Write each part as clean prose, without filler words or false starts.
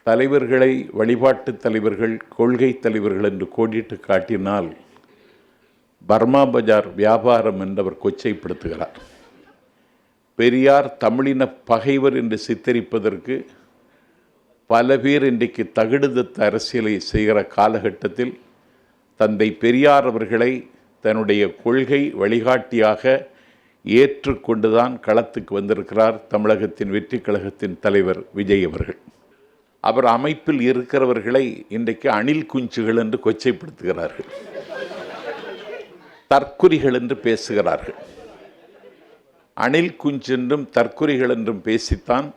தலைவர்களை வழிபாட்டு தலைவர்கள், கொள்கை தலைவர்கள் என்று கோடிட்டு காட்டினால் பர்மா பஜார் வியாபாரம் என்றவர் கொச்சைப்படுத்துகிறார். பெரியார் தமிழின பகைவர் என்று சித்தரிப்பதற்கு பல பேர் இன்றைக்கு தகுடுதத்த அரசியலை செய்கிற காலகட்டத்தில் தந்தை பெரியார் அவர்களை தன்னுடைய கொள்கை வழிகாட்டியாக ஏற்றுக்கொண்டுதான் களத்துக்கு வந்திருக்கிறார் தமிழகத்தின் வெற்றி கழகத்தின் தலைவர் விஜய் அவர்கள். அவர் அமைப்பில் இருக்கிறவர்களை இன்றைக்கு அணில் குஞ்சுகள் என்று கொச்சைப்படுத்துகிறார்கள், தற்குறிகள் என்று பேசுகிறார்கள். அணில் குஞ்சு என்றும் தற்குறிகள் என்றும் பேசித்தான்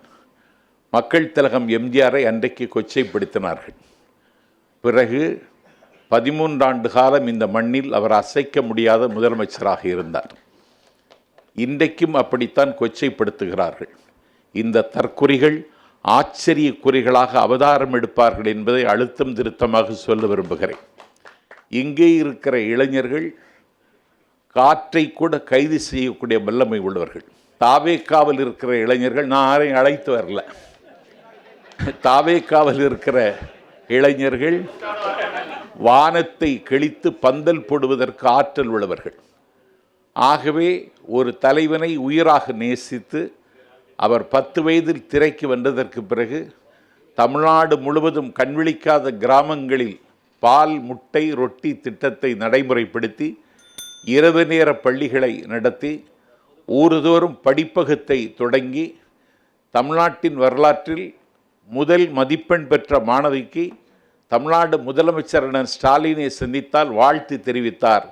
மக்கள் திலகம் எம்ஜிஆரை அன்றைக்கு கொச்சைப்படுத்தினார்கள். பிறகு 13 ஆண்டு காலம் இந்த மண்ணில் அவர் அசைக்க முடியாத முதலமைச்சராக இருந்தார். இன்றைக்கும் அப்படித்தான் கொச்சைப்படுத்துகிறார்கள். இந்த தற்குறிகள் ஆச்சரிய குறிகளாக அவதாரம் எடுப்பார்கள் என்பதை அழுத்தம் திருத்தமாக சொல்ல விரும்புகிறேன். இங்கே இருக்கிற இளைஞர்கள் காற்றை கூட கைது செய்யக்கூடிய வல்லமை உள்ளவர்கள். தாவேக்காவில் இருக்கிற இளைஞர்கள், நான் யாரையும் அழைத்து வரல, தாவேக்காவில் இருக்கிற இளைஞர்கள் வானத்தை கிழித்து பந்தல் போடுவதற்கு ஆற்றல் உள்ளவர்கள். ஆகவே ஒரு தலைவனை உயிராக நேசித்து அவர் 10 வயதில் திரைக்கு வந்ததற்கு பிறகு தமிழ்நாடு முழுவதும் கண்விழிக்காத கிராமங்களில் பால், முட்டை, ரொட்டி திட்டத்தை நடைமுறைப்படுத்தி இரவு நேர பள்ளிகளை நடத்தி ஊர்தோறும் படிப்பகத்தை தொடங்கி தமிழ்நாட்டின் வரலாற்றில் முதல் மதிப்பெண் பெற்ற மாணவிக்கு தமிழ்நாடு முதலமைச்சர் ஸ்டாலினை சந்தித்தால் வாழ்த்து தெரிவித்தார்.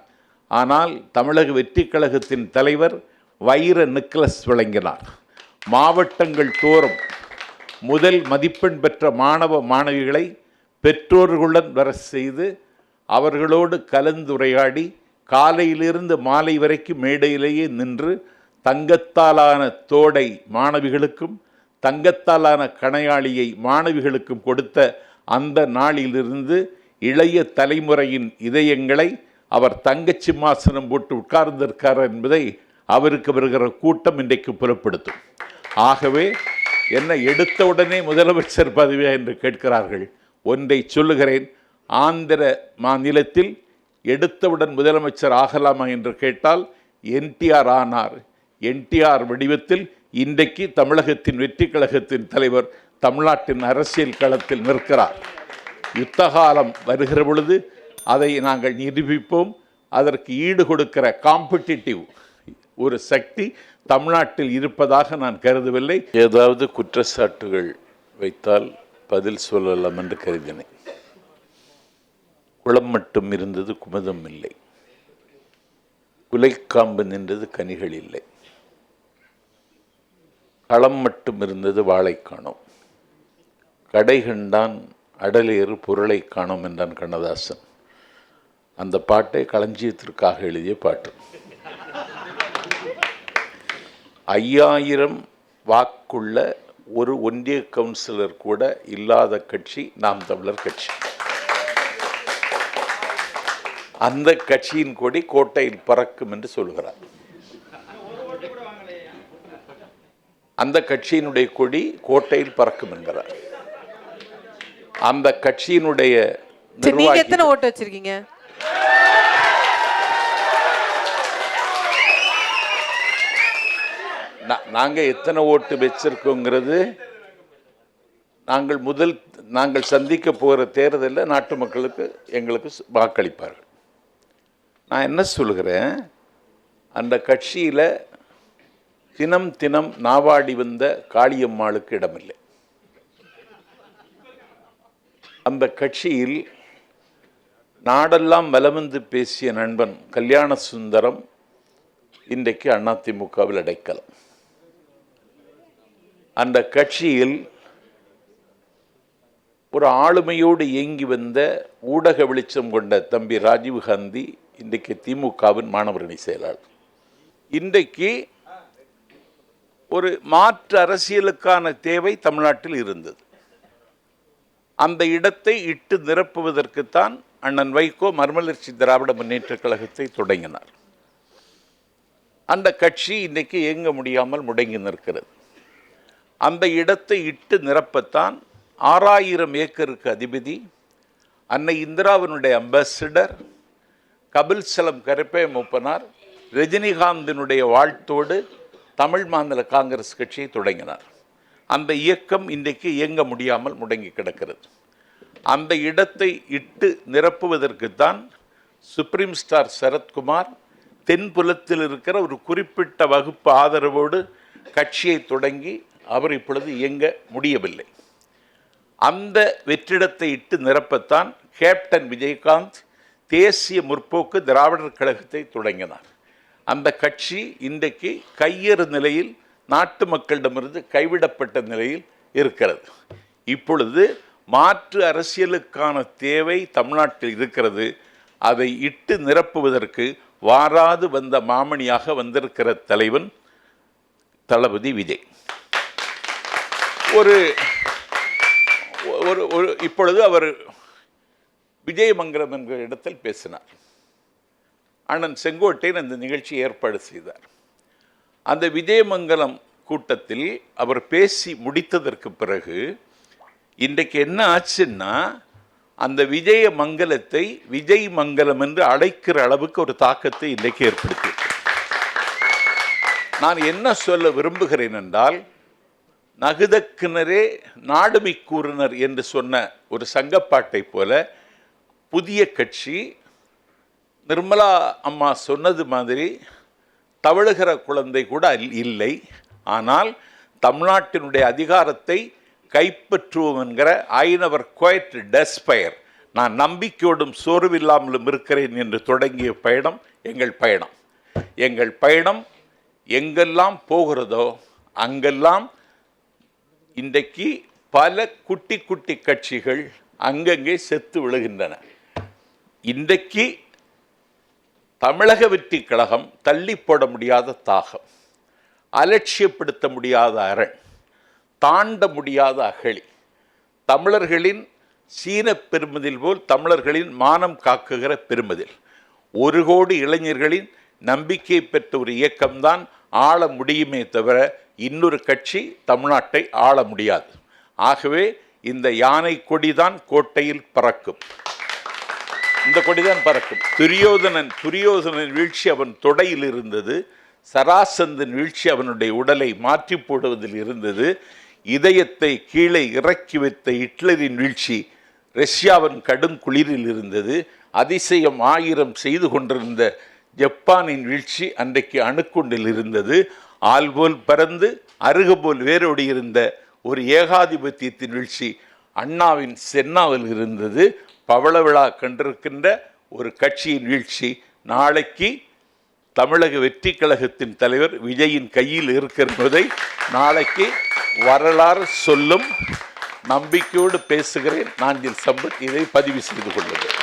ஆனால் தமிழக வெற்றி கழகத்தின் தலைவர் வைர நெக்லஸ் வழங்கினார். மாவட்டங்கள் தோறும் முதல் மதிப்பெண் பெற்ற மாணவ மாணவிகளை பெற்றோர்களுடன் வர செய்து அவர்களோடு கலந்துரையாடி காலையிலிருந்து மாலை வரைக்கும் மேடையிலேயே நின்று தங்கத்தாலான தோடை மாணவிகளுக்கும் தங்கத்தாலான கணையாளியை மாணவிகளுக்கும் கொடுத்த அந்த நாளிலிருந்து இளைய தலைமுறையின் இதயங்களை அவர் தங்கச் சிம்மாசனம் போட்டு உட்கார்ந்திருக்கார் என்பதை அவருக்கு வருகிற கூட்டம் இன்றைக்கு புலப்படுத்தும். ஆகவே என்ன எடுத்தவுடனே முதலமைச்சர் பதவியா என்று கேட்கிறார்கள். ஒன்றை சொல்லுகிறேன், ஆந்திர மாநிலத்தில் எடுத்தவுடன் முதலமைச்சர் ஆகலாமா என்று கேட்டால் என்டிஆர் ஆனார். என்டிஆர் வடிவத்தில் இன்றைக்கு தமிழகத்தின் வெற்றி கழகத்தின் தலைவர் தமிழ்நாட்டின் அரசியல் களத்தில் நிற்கிறார். யுத்த காலம் வருகிற பொழுது அதை நாங்கள் நிரூபிப்போம். அதற்கு ஈடு கொடுக்கிற காம்படிட்டிவ் ஒரு சக்தி தமிழ்நாட்டில் இருப்பதாக நான் கருதவில்லை. ஏதாவது குற்றச்சாட்டுகள் வைத்தால் பதில் சொல்லலாம் என்று கருதினேன். குளம் மட்டும் இருந்தது, குமுதம் இல்லை. குலைக்காம்பு நின்றது, கனிகள் இல்லை. களம் மட்டும் இருந்தது, வாழை காணோம். கடை கண்டான் அடலேறு பொருளை காணோம் என்றான் கண்ணதாசன். அந்த பாட்டை களஞ்சியத்திற்காக எழுதிய பாட்டு. 5000 வாக்குள்ள ஒரு ஒன்றிய கவுன்சிலர் கூட இல்லாத கட்சி நாம் தமிழர் கட்சி. அந்த கட்சியின் கொடி கோட்டையில் பறக்கும் என்று சொல்கிறார். அந்த கட்சியினுடைய கொடி கோட்டையில் பறக்கும் என்கிறார். அந்த கட்சியினுடைய எத்தனை ஓட்டு வச்சிருக்கீங்க? நாங்க எத்தனை ஓட்டு வச்சிருக்கோங்கிறது நாங்கள் சந்திக்க போகிற தேர்தலில் நாட்டு மக்களுக்கு எங்களுக்கு வாக்களிப்பார்கள். நான் என்ன சொல்கிறேன், அந்த கட்சியில் தினம் தினம் நாவாடி வந்த காளியம்மாளுக்கு இடமில்லை. அந்த கட்சியில் நாடெல்லாம் வலவந்து பேசிய நண்பன் கல்யாண சுந்தரம் இன்றைக்கு அதிமுகவில் அடைக்கலம். அந்த கட்சியில் ஒரு ஆளுமையோடு இயங்கி வந்த ஊடக வெளிச்சம் கொண்ட தம்பி ராஜீவ்காந்தி இன்றைக்கு திமுகவின் மாணவரணி செயலாளர். இன்றைக்கு ஒரு மாற்று அரசியலுக்கான தேவை தமிழ்நாட்டில் இருந்தது. அந்த இடத்தை இட்டு நிரப்புவதற்குத்தான் அண்ணன் வைகோ மறுமலர்ச்சி திராவிட முன்னேற்ற கழகத்தை தொடங்கினார். அந்த கட்சி இன்றைக்கு இயங்க முடியாமல் முடங்கி நிற்கிறது. அந்த இடத்தை இட்டு நிரப்பத்தான் 6000 ஏக்கருக்கு அதிபதி, அன்னை இந்திராவினுடைய அம்பாசிடர், கபில் சலம் கருப்பை மூப்பனார் ரஜினிகாந்தினுடைய வாழ்த்தோடு தமிழ் மாநில காங்கிரஸ் கட்சியை தொடங்கினார். அந்த இயக்கம் இன்றைக்கு இயங்க முடியாமல் முடங்கி கிடக்கிறது. அந்த இடத்தை இட்டு நிரப்புவதற்குத்தான் சுப்ரீம் ஸ்டார் சரத்குமார் தென்புலத்தில் இருக்கிற ஒரு குறிப்பிட்ட வகுப்பு ஆதரவோடு கட்சியை தொடங்கி அவர் இப்பொழுது இயங்க முடியவில்லை. அந்த வெற்றிடத்தை இட்டு நிரப்பத்தான் கேப்டன் விஜயகாந்த் தேசிய முற்போக்கு திராவிடர் கழகத்தை தொடங்கினார். அந்த கட்சி இன்றைக்கு கையறு நிலையில், நாட்டு மக்களிடமிருந்து கைவிடப்பட்ட நிலையில் இருக்கிறது. இப்பொழுது மாற்று அரசியலுக்கான தேவை தமிழ்நாட்டில் இருக்கிறது. அதை இட்டு நிரப்புவதற்கு வாராது வந்த மாமணியாக வந்திருக்கிற தலைவன் தளபதி விஜய். இப்பொழுது அவர் விஜயமங்கலம் என்கிற இடத்தில் பேசினார். அண்ணன் செங்கோட்டையன் அந்த நிகழ்ச்சி ஏற்பாடு செய்தார். அந்த விஜயமங்கலம் கூட்டத்தில் அவர் பேசி முடித்ததற்கு பிறகு இன்றைக்கு என்ன ஆச்சுன்னா, அந்த விஜயமங்கலத்தை விஜய் மங்கலம் என்று அழைக்கிற அளவுக்கு ஒரு தாக்கத்தை இன்றைக்கு ஏற்படுத்தி. நான் என்ன சொல்ல விரும்புகிறேன் என்றால், நகுதக்கிணரே நாடுமி கூறுனர் என்று சொன்ன ஒரு சங்கப்பாட்டை போல புதிய கட்சி, நிர்மலா அம்மா சொன்னது மாதிரி தவழுகிற குழந்தை கூட இல்லை. ஆனால் தமிழ்நாட்டினுடைய அதிகாரத்தை கைப்பற்றுவோம் என்கிற ஐநவர் குவைட் டெஸ்பயர், நான் நம்பிக்கையோடும் சோர்வில்லாமலும் இருக்கிறேன் என்று தொடங்கிய பயணம் எங்கள் பயணம். எங்கள் பயணம் எங்கெல்லாம் போகிறதோ அங்கெல்லாம் இன்றைக்கு பல குட்டி குட்டி கட்சிகள் அங்கங்கே செத்து விழுகின்றன. இன்றைக்கு தமிழக வெற்றி கழகம் தள்ளி போட முடியாத தாகம், அலட்சியப்படுத்த முடியாத அரண், தாண்ட முடியாத அகழி, தமிழர்களின் சீன பெருமதில் போல் தமிழர்களின் மானம் காக்குகிற பெருமதில் 1 கோடி இளைஞர்களின் நம்பிக்கை பெற்ற ஒரு இயக்கம்தான் ஆள முடியுமே தவிர இன்னொரு கட்சி தமிழ்நாட்டை ஆள முடியாது. ஆகவே இந்த யானை கொடிதான் கோட்டையில் பறக்கும், இந்த கொடிதான் பறக்கும். துரியோதனன் வீழ்ச்சி அவன் தொடையில் இருந்தது, சராசந்தன் வீழ்ச்சி அவனுடைய உடலை மாற்றி போடுவதில் இருந்தது, இதயத்தை கீழே இறக்கி வைத்த ஹிட்லரின் வீழ்ச்சி ரஷ்யாவின் கடும் குளிரில் இருந்தது, அதிசயம் 1000 செய்து கொண்டிருந்த ஜப்பானின் வீழ்ச்சி அன்றைக்கு அணுக்குண்டில் இருந்தது, ஆள்போல் பறந்து அருகபோல் வேரோடி இருந்த ஒரு ஏகாதிபத்தியத்தின் வீழ்ச்சி அண்ணாவின் சென்னாவில் இருந்தது, பவள விழா கண்டிருக்கின்ற ஒரு கட்சியின் வீழ்ச்சி நாளைக்கு தமிழக வெற்றி கழகத்தின் தலைவர் விஜயின் கையில் இருக்கிறதை நாளைக்கு வரலாறு சொல்லும். நம்பிக்கையோடு பேசுகிறேன். நாஞ்சில் சம்பத் இதை பதிவு செய்து கொள்ளுங்கள்.